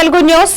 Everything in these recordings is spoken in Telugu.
తెలుగు న్యూస్.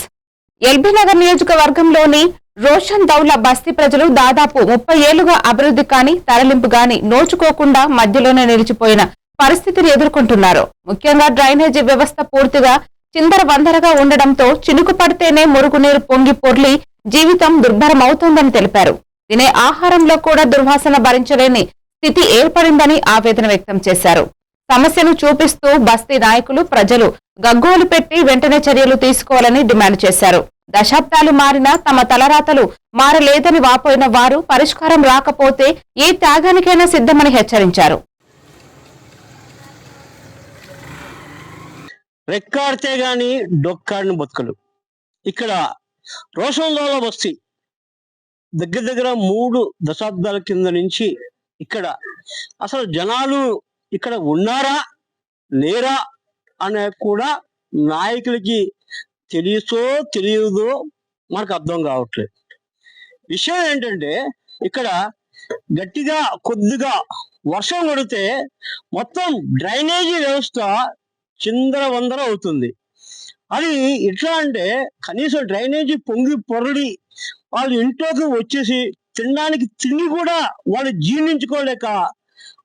ఎల్బీ నగర్ నియోజకవర్గంలోని రోషన్ దౌలా బస్తీ ప్రజలు దాదాపు 30 ఏళ్లుగా అభివృద్ధి కాని తరలింపు గాని నోచుకోకుండా మధ్యలోనే నిలిచిపోయిన పరిస్థితిని ఎదుర్కొంటున్నారు. ముఖ్యంగా డ్రైనేజీ వ్యవస్థ పూర్తిగా చిందరవందరగా ఉండడంతో చినుకు పడితేనే మురుగునీరు పొంగి పొర్లి జీవితం దుర్భరమవుతోందని తెలిపారు. తినే ఆహారంలో కూడా దుర్వాసన భరించలేని స్థితి ఏర్పడిందని ఆవేదన వ్యక్తం చేశారు. సమస్యను చూపిస్తూ బస్తీ నాయకులు ప్రజలు గగ్గోలు పెట్టి వెంటనే చర్యలు తీసుకోవాలని డిమాండ్ చేశారు. దశాబ్దాలు మారినా తమ తలరాతలు మారలేదని వాపోయిన వారు పరిష్కారం రాకపోతే ఏ త్యాగానికైనా సిద్ధమని హెచ్చరించారు. రెక్కాడితే గాని డొక్కాడిన బతుకులు. ఇక్కడ రోషన్లో బస్తీ దగ్గర 3 దశాబ్దాల కింద నుంచి ఇక్కడ అసలు జనాలు ఇక్కడ ఉన్నారా లేరా అనే కూడా నాయకులకి తెలియదో మనకు అర్థం కావట్లేదు. విషయం ఏంటంటే ఇక్కడ గట్టిగా కొద్దిగా వర్షం పడితే మొత్తం డ్రైనేజీ వ్యవస్థ చిందరవందర అవుతుంది. అది ఎట్లా అంటే కనీసం డ్రైనేజీ పొంగి పొరడి వాళ్ళు ఇంట్లోకి వచ్చేసి తినడానికి తిండి కూడా వాళ్ళు జీర్ణించుకోలేక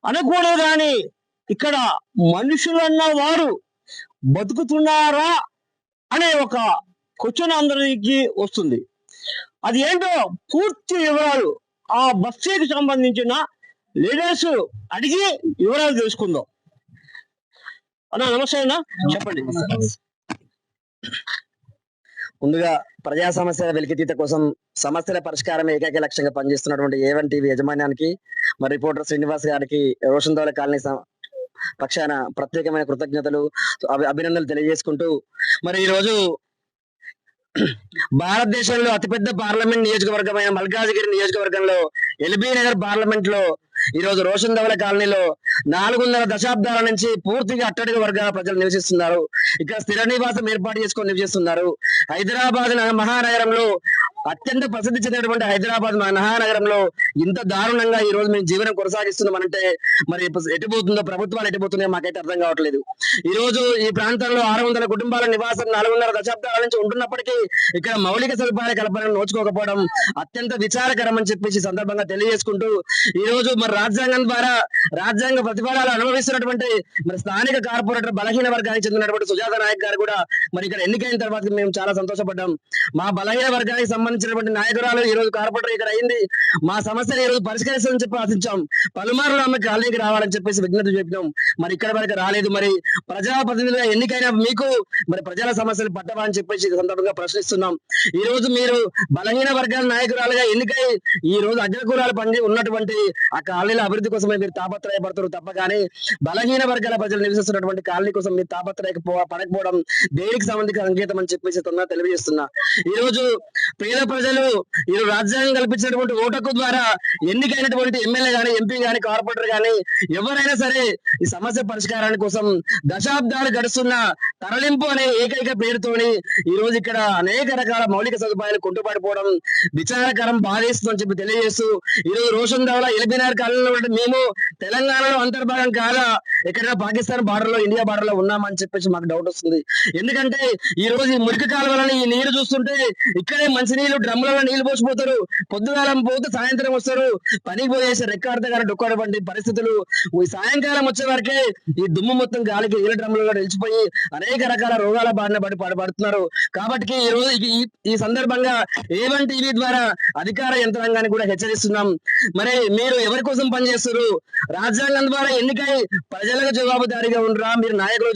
అనకూడదు. కానీ ఇక్కడ మనుషులన్న వారు బతుకుతున్నారా అనే ఒక క్వశ్చన్ అందరికి వస్తుంది. అది ఏంటో పూర్తి వివరాలు ఆ బస్తీకి సంబంధించిన లీడర్స్ అడిగి వివరాలు తెలుసుకుందాం. అన్నా నమస్తే అన్న, చెప్పండి. ముందుగా ప్రజా సమస్యల వెలికితీత కోసం సమస్యల పరిష్కారం ఏకైక లక్ష్యంగా పనిచేస్తున్నటువంటి A1 టీవీ యాజమాన్యానికి మరి రిపోర్టర్ శ్రీనివాస్ గారికి రోషన్ దౌలా కాలనీ పక్షాన ప్రత్యేకమైన కృతజ్ఞతలు అభినందనలు తెలియజేసుకుంటూ మరి ఈరోజు భారతదేశంలో అతిపెద్ద పార్లమెంట్ నియోజకవర్గమైన మల్కాజిగిరి నియోజకవర్గంలో ఎల్బీ నగర్ పార్లమెంట్ లో ఈరోజు రోషన్ దౌలా కాలనీలో 400 దశాబ్దాల నుంచి పూర్తిగా అట్టడుగు వర్గాల ప్రజలు నివసిస్తున్నారు. ఇక్కడ స్థిర నివాసం ఏర్పాటు చేసుకొని నివసిస్తున్నారు. హైదరాబాద్ మహానగరంలో అత్యంత ప్రసిద్ధి చెందినటువంటి హైదరాబాద్ మహానగరంలో ఇంత దారుణంగా ఈ రోజు మేము జీవనం కొనసాగిస్తున్నామంటే మరి ఎటుపోతుందో, ప్రభుత్వాలు ఎటుపోతున్నాయో మాకైతే అర్థం కావట్లేదు. ఈ రోజు ఈ ప్రాంతంలో 600 కుటుంబాల నివాసం 400 దశాబ్దాల నుంచి ఉంటున్నప్పటికీ ఇక్కడ మౌలిక సదుపాయాల కల్పనను నోచుకోకపోవడం అత్యంత విచారకరం అని చెప్పేసి సందర్భంగా తెలియజేసుకుంటూ ఈ రోజు మరి రాజ్యాంగం ద్వారా రాజ్యాంగ ప్రతిఫలాలు అనుభవిస్తున్నటువంటి మరి స్థానిక కార్పొరేటర్ బలహీన వర్గానికి చెందినటువంటి సుజాత నాయక్ గారు కూడా మరి ఇక్కడ ఎన్నికైన తర్వాత మేము చాలా సంతోషపడ్డాం. మా బలహీన వర్గానికి సంబంధించినటువంటి నాయకురాలు ఈ రోజు కార్పొరేటర్ ఇక్కడ అయింది. మా సమస్యలు ఈ రోజు పరిష్కరిస్తామని చెప్పి ఆశించాం. పలుమార్లు ఆమె కాలనీకి రావాలని చెప్పేసి విజ్ఞప్తి చెప్పినాం. మరి ఇక్కడ వరకు రాలేదు. మరి ప్రజాప్రతినిధులుగా ఎన్నికైనా మీకు మరి ప్రజల సమస్యలు పట్టవా అని చెప్పేసి సందర్భంగా ప్రశ్నిస్తున్నాం. ఈ రోజు మీరు బలహీన వర్గాల నాయకురాలుగా ఎన్నికై ఈ రోజు అగ్రకులాలు పండి ఉన్నటువంటి ఆ కాలనీల అభివృద్ధి కోసమే మీరు తాపత్రయపడతారు తప్ప కానీ బలహీన వర్గాల ప్రజలు నివసిస్తున్నటువంటి కాలనీ కోసం మీరు పడకపోవడం దేనికి సంబంధించిన సంకేతం అని చెప్పేసి తెలియజేస్తున్నా. ఈ రోజు పేద ప్రజలు ఈ రాజ్యాంగం కల్పించినటువంటి ఓటకు ద్వారా ఎన్నికైనటువంటి ఎమ్మెల్యే గాని, ఎంపీ గాని, కార్పొరేటర్ గాని ఎవరైనా సరే ఈ సమస్య పరిష్కారాని కోసం దశాబ్దాలు గడుస్తున్న తరలింపు అనే ఏకైక పేరుతోని ఈ రోజు ఇక్కడ అనేక రకాల మౌలిక సదుపాయాలు కుంటుపడిపోవడం విచారకరం, బాధేస్తుందని చెప్పి తెలియజేస్తూ ఈ రోజు రోషన్ దౌలా ఎల్బీ నగర్ కాలనీలో మేము తెలంగాణలో అంతర్భాగం కాదా, ఎక్కడైనా పాకిస్తాన్ బార్డర్ లో, ఇండియా బార్డర్ లో ఉన్నామని చెప్పేసి మాకు డౌట్ వస్తుంది. ఎందుకంటే ఈ రోజు ఈ మురికి కాలువలని ఈ నీరు చూస్తుంటే ఇక్కడే మంచినీళ్ళు డ్రమ్ములలో నీళ్లు పోసిపోతారు. పొద్దుగాలం పోతే సాయంత్రం వస్తారు. పనికి పోయేసి రెక్కాడతగానే డొక్కడటువంటి పరిస్థితులు. ఈ సాయంకాలం వచ్చే వరకే ఈ దుమ్ము మొత్తం గాలికి నీళ్ళ డ్రమ్ములలో నిలిచిపోయి అనేక రకాల రోగాల బారిన పడుతున్నారు. కాబట్టి ఈ రోజు ఈ సందర్భంగా A1 టీవీ ద్వారా అధికార యంత్రాంగాన్ని కూడా హెచ్చరిస్తున్నాం. మరి మీరు ఎవరి కోసం పనిచేస్తారు? రాజ్యాంగం ద్వారా ఎన్నికై ప్రజలకు జవాబుదారీగా ఉండరా, మీరు నాయకులు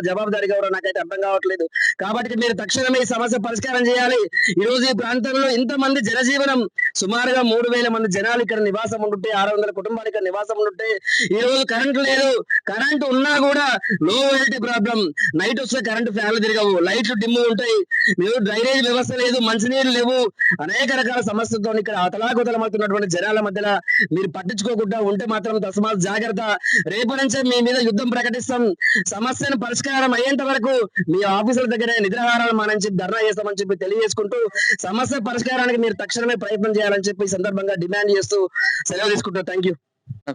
జవాబుదారీగా ఉండరా? నాకైతే అర్థం కావట్లేదు. కాబట్టి మీరు తక్షణమే ఈ సమస్య పరిష్కారం చేయాలి. ఈ రోజు ఈ ప్రాంతంలో ఇంతమంది జనజీవనం సుమారుగా 3000 మంది జనాలు ఇక్కడ నివాసం ఉంటుంటే, 600 కుటుంబాలు ఇక్కడ నివాసం ఉంటుంటే ఈ రోజు కరెంటు లేదు. కరెంటు ఉన్నా కూడా లో వోల్టేజ్ ప్రాబ్లం. నైట్ వస్తే కరెంటు ఫ్యాన్లు తిరగవు, లైట్లు డిమ్ము ఉంటాయి. మీరు డ్రైనేజ్ వ్యవస్థ లేదు, మంచినీళ్ళు లేవు, అనేక రకాల సమస్యలతో ఇక్కడ అతలాకుతలమవుతున్నటువంటి జనాల మధ్యలో మీరు పట్టించుకోకుండా ఉంటే మాత్రం తస్మాత్ జాగ్రత్త. రేపటి నుంచే మీ మీద యుద్ధం ప్రకటిస్తాం. సమస్యను పరిష్కారం అయ్యేంత వరకు మీ ఆఫీసుల దగ్గర నిద్రాహారాలు మానించి ధర్నా చేస్తామని చెప్పి తెలియజేసుకుంటూ సమస్య పరిష్కారానికి మీరు తక్షణమే ప్రయత్నం చేయాలని చెప్పి ఈ సందర్భంగా డిమాండ్ చేస్తూ సెలవు తీసుకుంటూ thank you.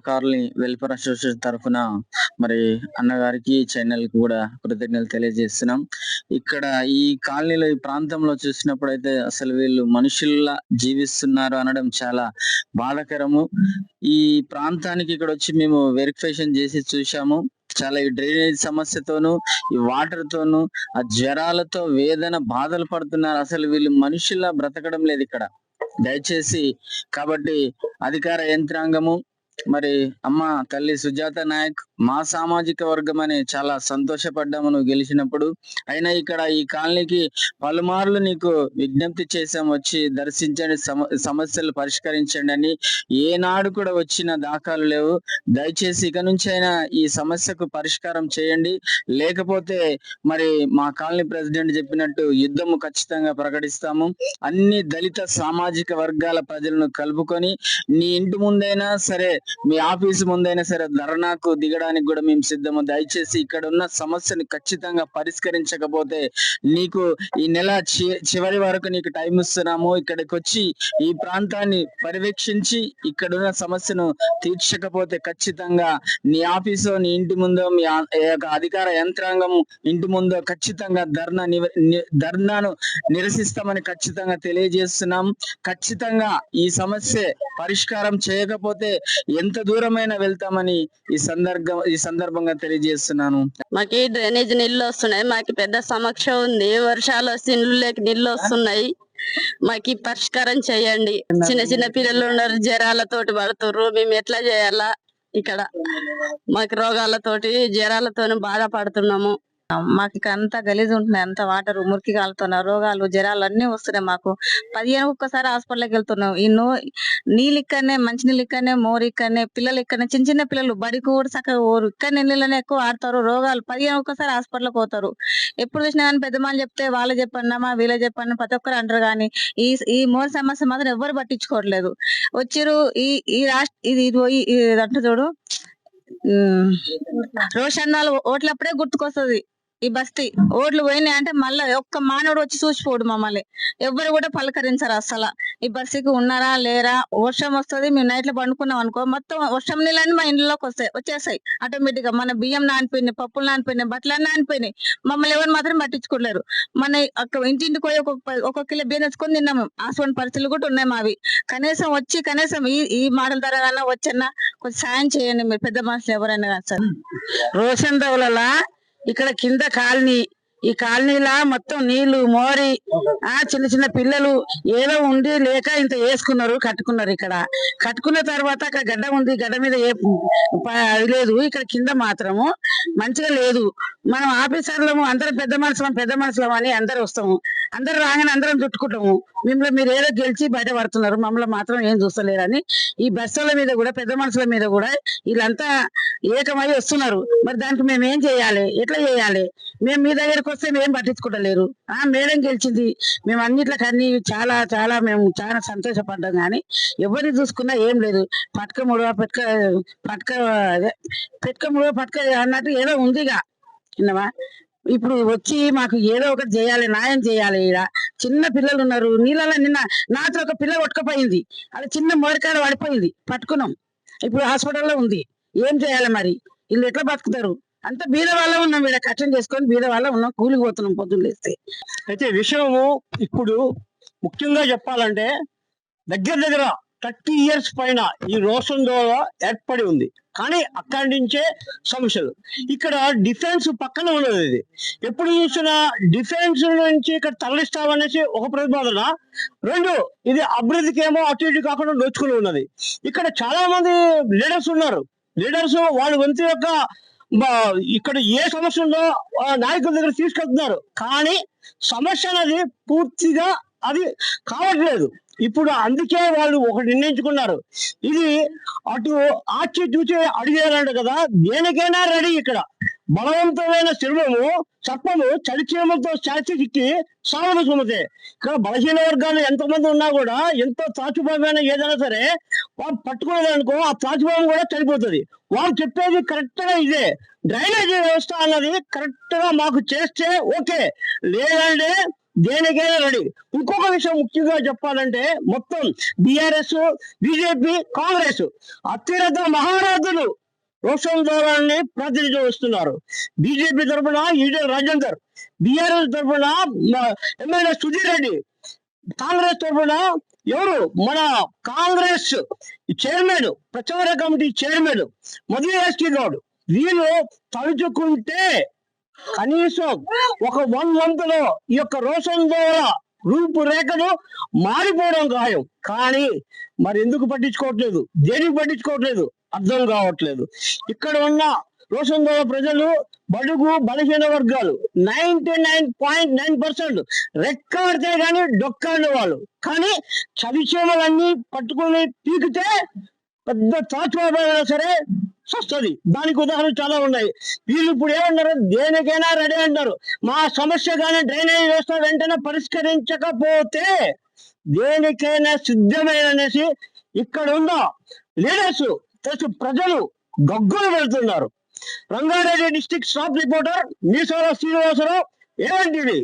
Colony welfare association తరఫున మరి అన్నగారికి ఛానల్ కి కూడా కృతజ్ఞతలు తెలియజేస్తున్నాం. ఇక్కడ ఈ కాలనీలో ఈ ప్రాంతంలో చూసినప్పుడు అయితే అసలు వీళ్ళు మనుషుల్లా జీవిస్తున్నారు అనడం చాలా బాధాకరము. ఈ ప్రాంతానికి ఇక్కడ వచ్చి మేము వెరిఫికేషన్ చేసి చూసాము. చాలా ఈ డ్రైనేజ్ సమస్యతోను, ఈ వాటర్ తోను, ఆ జ్వరాలతో వేదన బాధలు పడుతున్నారు. అసలు వీళ్ళు మనుషుల్లా బ్రతకడం లేదు ఇక్కడ. దయచేసి కాబట్టి అధికార యంత్రాంగము మరి అమ్మ తల్లి సుజాత నాయక్ మా సామాజిక వర్గం అని చాలా సంతోషపడ్డాము నువ్వు గెలిచినప్పుడు. అయినా ఇక్కడ ఈ కాలనీకి పలుమార్లు నీకు విజ్ఞప్తి చేసాం, వచ్చి దర్శించండి, సమస్యలు పరిష్కరించండి అని. ఏనాడు కూడా వచ్చిన దాఖలు లేవు. దయచేసి ఇక నుంచి అయినా ఈ సమస్యకు పరిష్కారం చేయండి. లేకపోతే మరి మా కాలనీ ప్రెసిడెంట్ చెప్పినట్టు యుద్ధము ఖచ్చితంగా ప్రకటిస్తాము. అన్ని దళిత సామాజిక వర్గాల ప్రజలను కలుపుకొని నీ ఇంటి ముందైనా సరే, మీ ఆఫీసు ముందైనా సరే ధర్నాకు దిగడానికి కూడా మేము సిద్ధము. దయచేసి ఇక్కడ ఉన్న సమస్యను ఖచ్చితంగా పరిష్కరించకపోతే నీకు ఈ నెల చివరి వరకు నీకు టైం ఇస్తున్నాము. ఇక్కడికి వచ్చి ఈ ప్రాంతాన్ని పర్యవేక్షించి ఇక్కడ ఉన్న సమస్యను తీర్చకపోతే ఖచ్చితంగా నీ ఆఫీసు, నీ ఇంటి ముందో, మీ అధికార యంత్రాంగం ఇంటి ముందో ఖచ్చితంగా ధర్నాను నిరసిస్తామని ఖచ్చితంగా తెలియజేస్తున్నాం. ఖచ్చితంగా ఈ సమస్య పరిష్కారం చేయకపోతే ఎంత దూరమైనా వెళ్తామని ఈ సందర్భంగా తెలియజేస్తున్నాను. మాకు డ్రైనేజ్ నీళ్ళు వస్తున్నాయి. మాకు పెద్ద సమస్య ఉంది. వర్షాలు వస్తే ఇళ్ళకి నీళ్ళు వస్తున్నాయి. మాకు పరిష్కారం చేయండి. చిన్న చిన్న పిల్లలు ఉన్నారు, జ్వరాలతోటి పడుతుర్రు. మేము ఎట్లా చేయాలా? ఇక్కడ మాకు రోగాలతోటి జ్వరాలతోని బాధపడుతున్నాము. మాకు ఇక్కడ అంతా గలీజ్ ఉంటున్నాయి. అంత వాటర్ మురికి కాలుతున్నాయి. రోగాలు జ్వరాలు అన్ని వస్తున్నాయి. మాకు 15 ఒక్కసారి హాస్పిటల్కి వెళ్తున్నాం. ఈ నీళ్ళు ఇక్కడనే, మంచినీళ్ళు ఇక్కడనే, మోరు ఇక్కడనే, పిల్లలు ఇక్కడనే, చిన్న చిన్న పిల్లలు బడికి కూడా చక్కగా ఓరు. ఇక్కడ నీళ్ళనే ఎక్కువ ఆడతారు. రోగాలు 15 ఒక్కసారి హాస్పిటల్కి పోతారు. ఎప్పుడు చూసినా కానీ పెద్దమాలు చెప్తే వాళ్ళు చెప్పండి, వీళ్ళే చెప్పండి, ప్రతి ఒక్కరు అంటారు. కానీ ఈ మోరు సమస్య మాత్రం ఎవ్వరు పట్టించుకోవట్లేదు. వచ్చిరు ఈ రాష్ట్ర ఇది అంట చూడు, రోషన్నాలు ఓట్లప్పుడే గుర్తుకొస్తుంది. ఈ బస్తీ ఓట్లు పోయినాయి అంటే మళ్ళీ ఒక్క మానవుడు వచ్చి చూసిపోడు. మమ్మల్ని ఎవ్వరు కూడా పలకరించరు అసలు. ఈ బస్తీకి ఉన్నారా లేరా? వర్షం వస్తుంది, మేము నైట్ లో పండుకున్నాం అనుకో, మొత్తం వర్షం నీళ్ళని మా ఇంట్లోకి వచ్చేసాయి ఆటోమేటిక్ గా. మన బియ్యం నానిపోయినాయి, పప్పులు నానిపోయినాయి, బట్టలు నానిపోయినాయి. మమ్మల్ని ఎవరు మాత్రం పట్టించుకోలేరు. మన ఇంటింటికి పోయి ఒక్కొక్క కిలో బియ్యం తెచ్చుకొని తిన్నాము. అటువంటి పరిస్థితులు కూడా ఉన్నాయి మావి. కనీసం ఈ మాటల ద్వారా వచ్చన్నా కొంచెం సాయం చేయండి మీరు, పెద్ద మనుషులు ఎవరైనా కాదు సార్. రోషన్ దౌలలా ఇక్కడ కింద కాలనీ, ఈ కాలనీలా మొత్తం నీళ్లు మోరి చిన్న చిన్న పిల్లలు ఏదో ఉండి లేక ఇంత వేసుకున్నారు, కట్టుకున్నారు. ఇక్కడ కట్టుకున్న తర్వాత అక్కడ గడ్డ ఉంది, గడ్డ మీద అది లేదు. ఇక్కడ కింద మాత్రము మంచిగా లేదు. మనం ఆఫీసర్లము అందరం పెద్ద మనుషులం అని అందరు వస్తాము. అందరు రాగానే అందరం చుట్టుకుంటాము. మిమ్మల్ని మీరు ఏదో గెలిచి బయట పడుతున్నారు, మమ్మల్ని మాత్రం ఏం చూస్తలేరని ఈ బస్సుల మీద కూడా, పెద్ద మనుషుల మీద కూడా వీళ్ళంతా ఏకమై వస్తున్నారు. మరి దానికి మేము ఏం చేయాలి? ఎట్లా చేయాలి? మేము మీ దగ్గరకు వస్తే మేము పట్టించుకుంటలేరు. మేడం గెలిచింది, మేము అన్నిట్లకన్నీ మేము చాలా సంతోషపడ్డాం. కానీ ఎవరిని చూసుకున్నా ఏం లేదు. పట్క పట్క అన్నట్టు ఏదో ఉందిగా విన్నవా. ఇప్పుడు వచ్చి మాకు ఏదో ఒకటి చేయాలి, న్యాయం చేయాలి. ఈడ చిన్న పిల్లలు ఉన్నారు నీళ్ళలో. నిన్న నాతో ఒక పిల్ల కొట్టుకుపోయింది, అది చిన్న మోరికాడ పడిపోయింది, పట్టుకున్నాం. ఇప్పుడు హాస్పిటల్లో ఉంది. ఏం చేయాలి మరి? వీళ్ళు ఎట్లా బతుకుతారు? అంత బీద వాళ్ళ ఉన్నాం, వీడ కష్టం చేసుకొని బీద వాళ్ళ ఉన్నాం, కూలికి పోతున్నాం పొద్దున్న లేస్తే. అయితే విషయము ఇప్పుడు ముఖ్యంగా చెప్పాలంటే దగ్గర 30 years పైన ఈ రోషన్ దోల ఏర్పడి ఉంది. కానీ అక్కడి నుంచే సమస్యలు. ఇక్కడ డిఫెన్స్ పక్కన ఉన్నది. ఇది ఎప్పుడు చూసినా డిఫెన్స్ నుంచి ఇక్కడ తరలిస్తామనేసి ఒక ప్రతిపాదన, రెండు ఇది అభివృద్ధికి ఏమో అటు ఇటు కాకుండా నోచుకుని ఉన్నది. ఇక్కడ చాలా మంది లీడర్స్ ఉన్నారు. లీడర్స్ వాళ్ళ వంతు యొక్క ఇక్కడ ఏ సమస్య ఉందో నాయకుల దగ్గర తీసుకెళ్తున్నారు. కానీ సమస్య అనేది పూర్తిగా అది కావట్లేదు. ఇప్పుడు అందుకే వాళ్ళు ఒకటి నిర్ణయించుకున్నారు, ఇది అటు ఆచి చూచి అడిగేయాలంట కదా, దేనికైనా రెడీ. ఇక్కడ బలవంతమైన సర్పము చలిచీమలతో చిక్కి సాగును సుమతే. ఇక్కడ బలహీన వర్గాలు ఎంతమంది ఉన్నా కూడా, ఎంతో త్రాచుభావమైన ఏదైనా సరే వాళ్ళు పట్టుకోలేదనుకో, ఆ త్రాచుభావం కూడా చనిపోతుంది. వాళ్ళు చెప్పేది కరెక్ట్ గా ఇదే. డ్రైనేజీ వ్యవస్థ అన్నది కరెక్ట్ గా మాకు చేస్తే ఓకే, లేదంటే దేనికైనా రెడీ. ఇంకొక విషయం ముఖ్యంగా చెప్పాలంటే మొత్తం బీఆర్ఎస్, బీజేపీ, కాంగ్రెస్ అత్యున్నత మహారాజులు రోషన్ దౌలాన్ని ప్రాతినిధ్యం వస్తున్నారు. బీజేపీ తరఫున ఈటెల రాజేందర్, బీఆర్ఎస్ తరఫున ఎమ్మెల్యే సుధీర్ రెడ్డి, కాంగ్రెస్ తరఫున ఎవరు మన కాంగ్రెస్ చైర్మన్, ప్రచార కమిటీ చైర్మన్ మధు యాష్కి గౌడ్. వీళ్ళు తలుచుకుంటే కనీసం ఒక 1 month లో ఈ యొక్క రోషన్ దౌల రూపురేఖలు మారిపోవడం ఖాయం. కానీ మరి ఎందుకు పట్టించుకోవట్లేదు, దేనికి పట్టించుకోవట్లేదు అర్థం కావట్లేదు. ఇక్కడ ఉన్న రోషన్ దౌల ప్రజలు బడుగు బలహీన వర్గాలు 99.9% రెక్కాడితే గాని డొక్కాడిన వాళ్ళు. కానీ చవిచేమలన్నీ పట్టుకుని పీకితే పెద్ద తాచుబాబైనా సరే వస్తుంది. దానికి ఉదాహరణ చాలా ఉన్నాయి. వీళ్ళు ఇప్పుడు ఏమన్నారు, దేనికైనా రెడీ అంటారు. మా సమస్య కానీ డ్రైనేజ్ వ్యవస్థ వెంటనే పరిష్కరించకపోతే దేనికైనా సిద్ధమైన అనేసి ఇక్కడ ఉన్న లీడర్స్ తెలుసు ప్రజలు గగ్గులు వెళ్తున్నారు. రంగారెడ్డి డిస్ట్రిక్ట్ స్టాఫ్ రిపోర్టర్ మీసాల శ్రీనివాసరావు, ఏమంటివి.